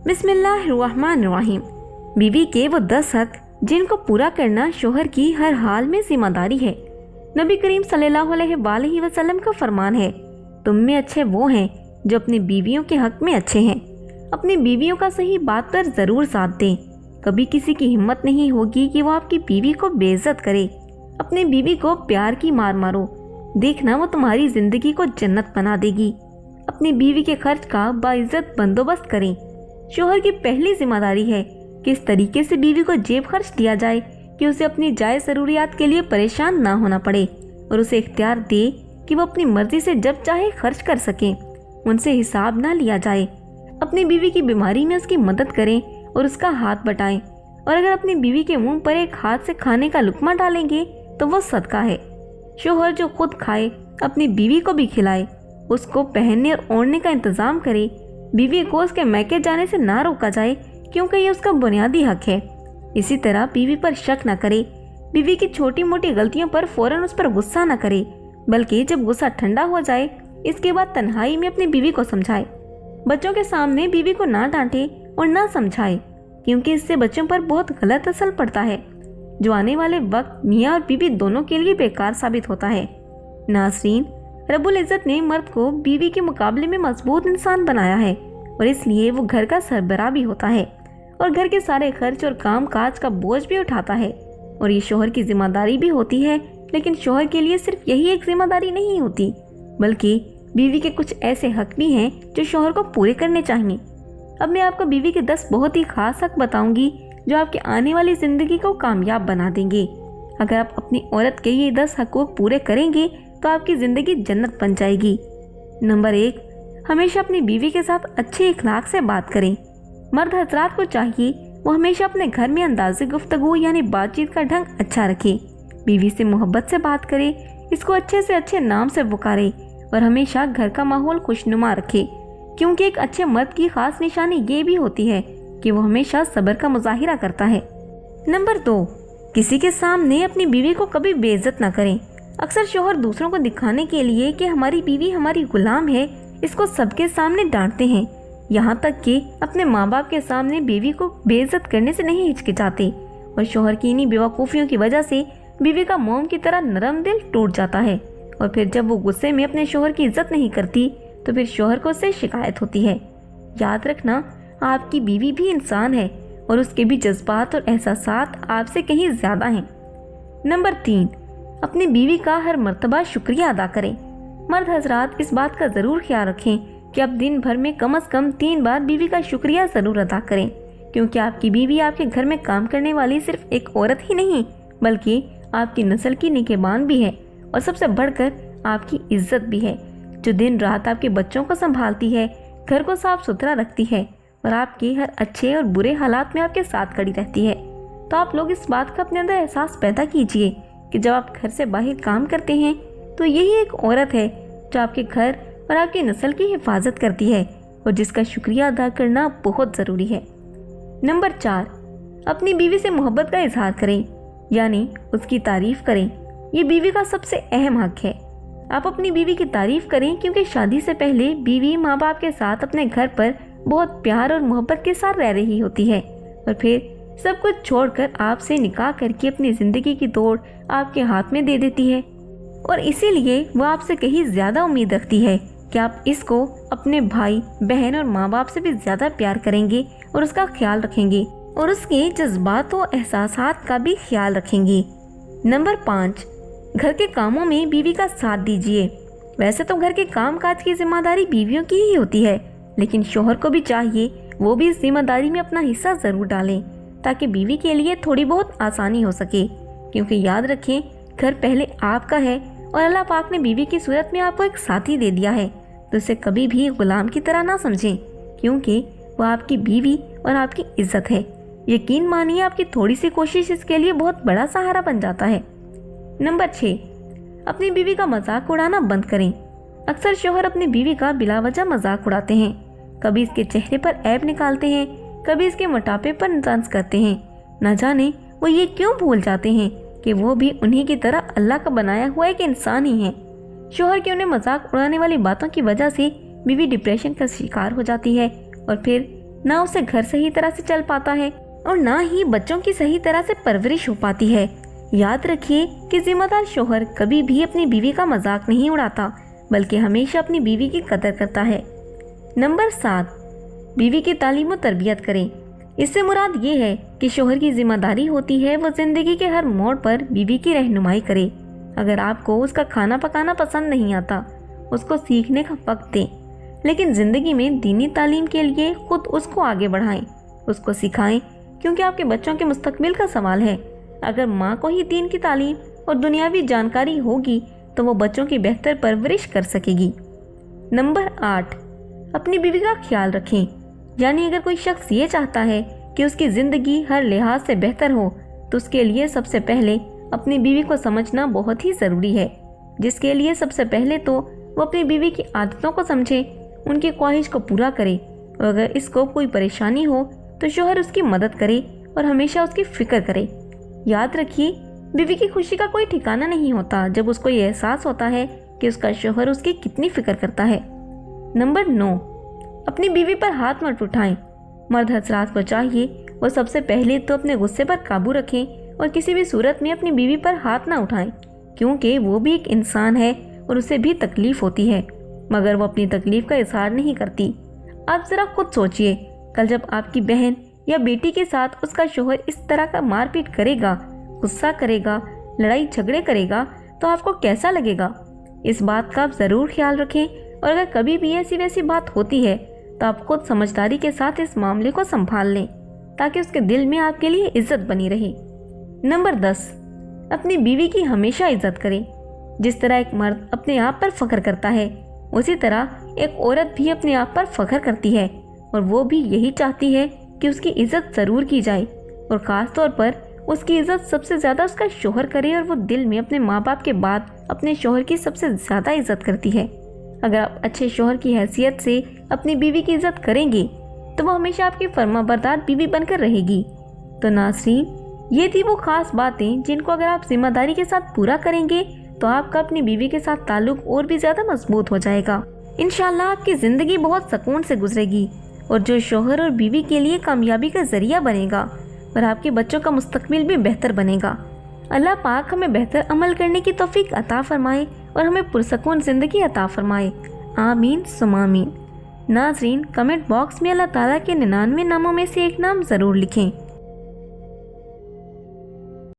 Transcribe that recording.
बिस्मिल्लाहिर्रहमानिर्रहीम। बीवी के वो 10 हक जिनको पूरा करना शोहर की हर हाल में जिम्मेदारी है। नबी करीम सल्लल्लाहु अलैहि वसल्लम का फरमान है, तुम में अच्छे वो हैं जो अपनी बीवियों के हक में अच्छे हैं। अपनी बीवियों का सही बात पर ज़रूर साथ दें। कभी किसी की हिम्मत नहीं होगी कि वो आपकी बीवी को बेइज्जत करे। अपनी बीवी को प्यार की मार मारो, देखना वो तुम्हारी ज़िंदगी को जन्नत बना देगी। अपनी बीवी के खर्च का बाइज्जत बंदोबस्त करें। शोहर की पहली जिम्मेदारी है कि इस तरीके से बीवी को जेब खर्च दिया जाए कि उसे अपनी जायज़ ज़रूरियात के लिए परेशान ना होना पड़े और उसे इख्तियार दे कि वो अपनी मर्जी से जब चाहे खर्च कर सकें, उनसे हिसाब ना लिया जाए। अपनी बीवी की बीमारी में उसकी मदद करें और उसका हाथ बटाएं, और अगर अपनी बीवी के मुंह पर एक हाथ से खाने का लुकमा डालेंगे तो वो सदका है। शोहर जो खुद खाए अपनी बीवी को भी खिलाए, उसको पहनने और ओढ़ने का इंतज़ाम करे। बीवी को उसके मैके जाने से ना रोका जाए क्योंकि ये उसका बुनियादी हक है। इसी तरह बीवी पर शक न करे। बीवी की छोटी मोटी गलतियों पर फौरन उस पर गुस्सा न करे, बल्कि जब गुस्सा ठंडा हो जाए इसके बाद तन्हाई में अपनी बीवी को समझाए। बच्चों के सामने बीवी को ना डांटे और ना समझाए क्योंकि इससे बच्चों पर बहुत गलत असर पड़ता है, जो आने वाले वक्त मियाँ और बीवी दोनों के लिए बेकार साबित होता है। नाज़रीन, रब्बुल इज़्ज़त ने मर्द को बीवी के मुकाबले में मजबूत इंसान बनाया है और इसलिए वो घर का सरबराह भी होता है और घर के सारे खर्च और काम काज का बोझ भी उठाता है। और ये शोहर की जिम्मेदारी भी होती है, लेकिन शोहर के लिए सिर्फ यही एक जिम्मेदारी नहीं होती, बल्कि बीवी के कुछ ऐसे हक भी हैं जो शोहर को पूरे करने चाहिए। अब मैं आपको बीवी के 10 बहुत ही खास हक बताऊंगी जो आपकी आने वाली ज़िंदगी को कामयाब बना देंगे। अगर आप अपनी औरत के ये 10 हकूक़ पूरे करेंगे तो आपकी ज़िंदगी जन्नत बन जाएगी। नंबर 1, हमेशा अपनी बीवी के साथ अच्छे इखलाक से बात करें। मर्द हजरात को चाहिए वो हमेशा अपने घर में अंदाज़े गुफ्तगू यानी बातचीत का ढंग अच्छा रखे। बीवी से मोहब्बत से बात करे, इसको अच्छे से अच्छे नाम से पुकारे और हमेशा घर का माहौल खुशनुमा रखे, क्योंकि एक अच्छे मर्द की खास निशानी ये भी होती है कि वो हमेशा सब्र का मुजाहिरा करता है। नंबर 2, किसी के सामने अपनी बीवी को कभी बेइज्जत ना करें। अक्सर शोहर दूसरों को दिखाने के लिए कि हमारी बीवी हमारी गुलाम है, इसको सबके सामने डांटते हैं। यहाँ तक कि अपने माँ बाप के सामने बीवी को बेइज्जत करने से नहीं हिचकिचाते और शोहर की इन्हीं बेवकूफ़ियों की वजह से बीवी का मोम की तरह नरम दिल टूट जाता है। और फिर जब वो गुस्से में अपने शोहर की इज्जत नहीं करती तो फिर शोहर को उससे शिकायत होती है। याद रखना, आपकी बीवी भी इंसान है और उसके भी जज्बात और एहसासात आपसे कहीं ज़्यादा हैं। नंबर 3, अपनी बीवी का हर मर्तबा शुक्रिया अदा करें। मर्द हजरात इस बात का ज़रूर ख्याल रखें कि आप दिन भर में कम से कम 3 बार बीवी का शुक्रिया ज़रूर अदा करें, क्योंकि आपकी बीवी आपके घर में काम करने वाली सिर्फ एक औरत ही नहीं बल्कि आपकी नस्ल की निगहबान भी है और सबसे बढ़कर आपकी इज्जत भी है, जो दिन रात आपके बच्चों को संभालती है, घर को साफ सुथरा रखती है और आपके हर अच्छे और बुरे हालात में आपके साथ खड़ी रहती है। तो आप लोग इस बात का अपने अंदर एहसास पैदा कीजिए कि जब आप घर से बाहर काम करते हैं तो यही एक औरत है जो आपके घर और आपकी नस्ल की हिफाजत करती है और जिसका शुक्रिया अदा करना बहुत ज़रूरी है। नंबर 4, अपनी बीवी से मोहब्बत का इजहार करें, यानी उसकी तारीफ़ करें। ये बीवी का सबसे अहम हक है। आप अपनी बीवी की तारीफ़ करें क्योंकि शादी से पहले बीवी माँ बाप के साथ अपने घर पर बहुत प्यार और मोहब्बत के साथ रह रही होती है और फिर सब कुछ छोड़कर आपसे निकाह करके अपनी ज़िंदगी की दौड़ आपके हाथ में दे देती है और इसीलिए वो आपसे कहीं ज़्यादा उम्मीद रखती है कि आप इसको अपने भाई बहन और माँ बाप से भी ज़्यादा प्यार करेंगे और उसका ख्याल रखेंगे और उसके जज्बात और एहसासात का भी ख्याल रखेंगे। नंबर 5, घर के कामों में बीवी का साथ दीजिए। वैसे तो घर के काम काज की जिम्मेदारी बीवियों की ही होती है, लेकिन शोहर को भी चाहिए वो भी इस जिम्मेदारी में अपना हिस्सा ज़रूर डालें ताकि बीवी के लिए थोड़ी बहुत आसानी हो सके, क्योंकि याद रखें घर पहले आपका है और अल्लाह पाक ने बीवी की सूरत में आपको एक साथी दे दिया है, तो उसे कभी भी गुलाम की तरह ना समझें, क्योंकि वो आपकी बीवी और आपकी इज्जत है। यकीन मानिए आपकी थोड़ी सी कोशिश इसके लिए बहुत बड़ा सहारा बन जाता है। नंबर 6, अपनी बीवी का मजाक उड़ाना बंद करें। अक्सर शोहर अपनी बीवी का बिलावजह मजाक उड़ाते हैं, कभी इसके चेहरे पर ऐब निकालते हैं, कभी इसके मोटापे पर तंज करते हैं। न जाने वो ये क्यों भूल जाते हैं कि वो भी उन्हीं की तरह अल्लाह का बनाया हुआ एक इंसान ही है। शोहर के उन्हें मजाक उड़ाने वाली बातों की वजह से बीवी डिप्रेशन का शिकार हो जाती है और फिर ना उसे घर सही तरह से चल पाता है और ना ही बच्चों की सही तरह से परवरिश हो पाती है। याद रखिए कि जिम्मेदार शौहर कभी भी अपनी बीवी का मजाक नहीं उड़ाता, बल्कि हमेशा अपनी बीवी की कदर करता है। नंबर 7, बीवी की तालीम और तरबियत करें। इससे मुराद ये है कि शौहर की जिम्मेदारी होती है वो जिंदगी के हर मोड़ पर बीवी की रहनुमाई करे। अगर आपको उसका खाना पकाना पसंद नहीं आता, उसको सीखने का वक्त दें, लेकिन ज़िंदगी में दीनी तालीम के लिए खुद उसको आगे बढ़ाएं, उसको सिखाएं, क्योंकि आपके बच्चों के मुस्तकबिल का सवाल है। अगर माँ को ही दीन की तालीम और दुनियावी जानकारी होगी तो वो बच्चों की बेहतर परवरिश कर सकेगी। नंबर 8, अपनी बीवी का ख्याल रखें। यानी अगर कोई शख्स ये चाहता है कि उसकी ज़िंदगी हर लिहाज से बेहतर हो, तो उसके लिए सबसे पहले अपनी बीवी को समझना बहुत ही ज़रूरी है, जिसके लिए सबसे पहले तो वो अपनी बीवी की आदतों को समझे, उनकी ख्वाहिश को पूरा करे, और अगर इसको कोई परेशानी हो तो शौहर उसकी मदद करे और हमेशा उसकी फ़िक्र करे। याद रखिए, बीवी की खुशी का कोई ठिकाना नहीं होता जब उसको ये एहसास होता है कि उसका शौहर उसकी कितनी फ़िक्र करता है। नंबर 9, अपनी बीवी पर हाथ मत उठाएं। मर्द हजरात को चाहिए वो सबसे पहले तो अपने गुस्से पर काबू रखें और किसी भी सूरत में अपनी बीवी पर हाथ ना उठाएं, क्योंकि वो भी एक इंसान है और उसे भी तकलीफ़ होती है, मगर वो अपनी तकलीफ़ का इजहार नहीं करती। आप ज़रा खुद सोचिए, कल जब आपकी बहन या बेटी के साथ उसका शौहर इस तरह का मारपीट करेगा, गुस्सा करेगा, लड़ाई झगड़े करेगा, तो आपको कैसा लगेगा? इस बात का आप ज़रूर ख्याल रखें, और अगर कभी भी ऐसी वैसी बात होती है तो आप खुद समझदारी के साथ इस मामले को संभाल लें, ताकि उसके दिल में आपके लिए इज्जत बनी रहे। नंबर 10, अपनी बीवी की हमेशा इज्जत करें। जिस तरह एक मर्द अपने आप पर फख्र करता है, उसी तरह एक औरत भी अपने आप पर फख्र करती है, और वो भी यही चाहती है कि उसकी इज्जत ज़रूर की जाए, और ख़ास तौर पर उसकी इज्जत सबसे ज़्यादा उसका शौहर करे, और वो दिल में अपने माँ बाप के बाद अपने शौहर की सबसे ज़्यादा इज्जत करती है। अगर आप अच्छे शौहर की हैसियत से अपनी बीवी की इज्जत करेंगे तो वो हमेशा आपकी फर्माबरदार बीवी बनकर रहेगी। तो नाज़रीन, ये थी वो ख़ास बातें जिनको अगर आप जिम्मेदारी के साथ पूरा करेंगे तो आपका अपनी बीवी के साथ ताल्लुक़ और भी ज़्यादा मजबूत हो जाएगा। इंशाल्लाह आपकी ज़िंदगी बहुत सुकून से गुजरेगी, और जो शौहर और बीवी के लिए कामयाबी का ज़रिया बनेगा और आपके बच्चों का मुस्तकबिल भी बेहतर बनेगा। अल्लाह पाक हमें बेहतर अमल करने की तौफीक अता फरमाए और हमें पुरसकून ज़िंदगी अता फरमाए। आमीन सुम्मा आमीन। नाज़रीन, कमेंट बॉक्स में अल्लाह ताला के 99 नामों में से एक नाम ज़रूर लिखें।